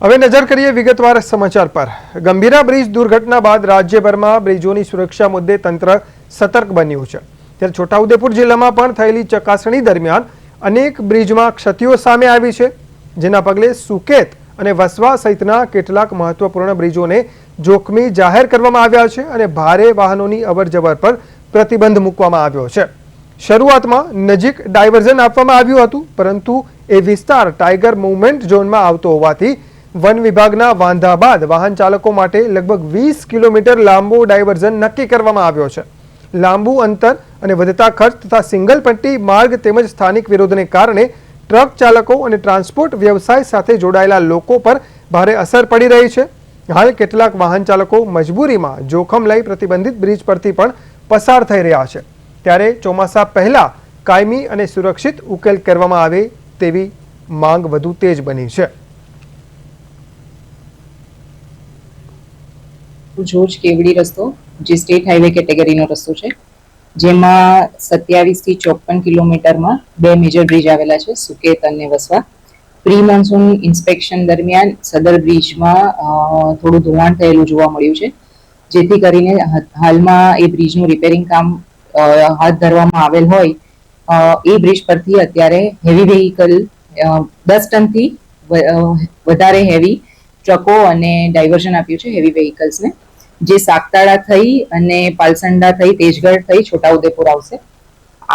હવે નજર કરીએ વિગતવાર સમાચાર પર। ગંભીરા બ્રિજ દુર્ઘટના બાદ રાજ્યભરમાં બ્રિજોની સુરક્ષા મુદ્દે તંત્ર સતર્ક બન્યું છે। ત્યારે છોટાઉદેપુર જિલ્લામાં પણ થયેલી ચકાસણી દરમિયાન અનેક બ્રિજમાં ક્ષતિઓ સામે આવી છે, જેના પગલે સુકેત અને વસવા સહિતના કેટલાક મહત્વપૂર્ણ બ્રિજોને જોખમી જાહેર કરવામાં આવ્યા છે અને ભારે વાહનોની અવરજવર પર પ્રતિબંધ મૂકવામાં આવ્યો છે। શરૂઆતમાં નજીક ડાયવર્ઝન આપવામાં આવ્યું હતું, પરંતુ એ વિસ્તાર ટાઈગર મૂવમેન્ટ ઝોનમાં આવતો હોવાથી वन विभागना वांधा बाद वाहन चालकों माटे लगभग 20 किलोमीटर लांबो डायवर्जन नक्की करवामां आव्यो छे। लांबू अंतर अने वधता खर्च तथा सिंगल पट्टी मार्ग तेमज स्थानिक विरोधने कारणे ट्रक चालकों अने ट्रांसपोर्ट व्यवसाय साथे जोडायेला लोको पर भारे असर पड़ी रही है। हाल केटलाक वाहन चालकों मजबूरीमां जोखम लई प्रतिबंधित ब्रिज परथी पण पसार थई रह्या छे। त्यारे ચોમાસા પહેલા કાયમી અને સુરક્ષિત ઉકેલ કરવામાં આવે તેવી માંગ વધુ તેજ બની છે। જોજ કેવડી રસ્તો જે સ્ટેટ હાઈવે કેટેગરીનો રસ્તો છે, જેમાં 27 થી 54 કિલોમીટરમાં બે મેજર બ્રિજ આવેલા છે, સુકેત અને વસવા। પ્રી મોન્સૂન ઇન્સ્પેક્શન દરમિયાન સદર બ્રિજમાં થોડું ધોવાણ થયેલું જોવા મળ્યું છે, જેથી કરીને હાલમાં એ બ્રિજનું રિપેરિંગ કામ હાથ ધરવામાં આવેલ હોય। એ બ્રિજ પરથી અત્યારે હેવી વેહિકલ 10 ટનથી વધારે હેવી ટ્રકો અને ડાયવર્ઝન આપ્યું છે હેવી વેહિકલ્સને, જે સાગતાળા થઈ અને પાલસંડા થઈ તેજગઢ થઈ છોટાઉદેપુર આવશે।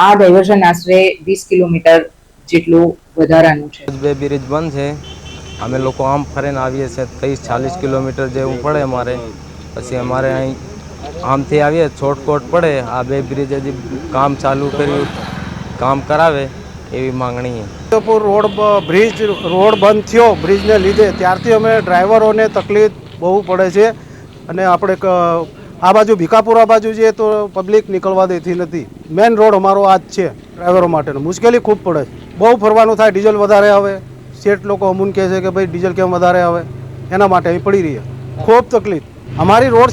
આ ડાયવર્ઝન આશરે 20 કિલોમીટર જેટલું વધારાનું છે। બે બ્રિજ બંધ છે, અમે લોકો આમ ફરીને આવીએ છીએ 30-40 કિલોમીટર જેવું પડે અમારે, પછી અમારે અહીં આમથી આવીએ છોટકોટ પડે। આ બે બ્રિજ હજી કામ ચાલુ કર્યું, કામ કરાવે એવી માંગણી છે। છોટાઉદેપુર રોડ બંધ થયો બ્રિજને લીધે, ત્યારથી અમે ડ્રાઈવરોને તકલીફ બહુ પડે છે અને આપણે આ બાજુ ભીખાપુરા બાજુ જઈએ તો પબ્લિક નીકળવા દેતી નથી। મેન રોડ અમારો આ જ છે, ડ્રાઈવરો માટેનો મુશ્કેલી ખૂબ પડે છે, બહુ ફરવાનું થાય, ડીઝલ વધારે આવે। શેઠ લોકો અમૂન કહે છે કે ભાઈ ડીઝલ કેમ વધારે આવે, એના માટે અહીં પડી રહીએ, ખૂબ તકલીફ। અમારી રોડ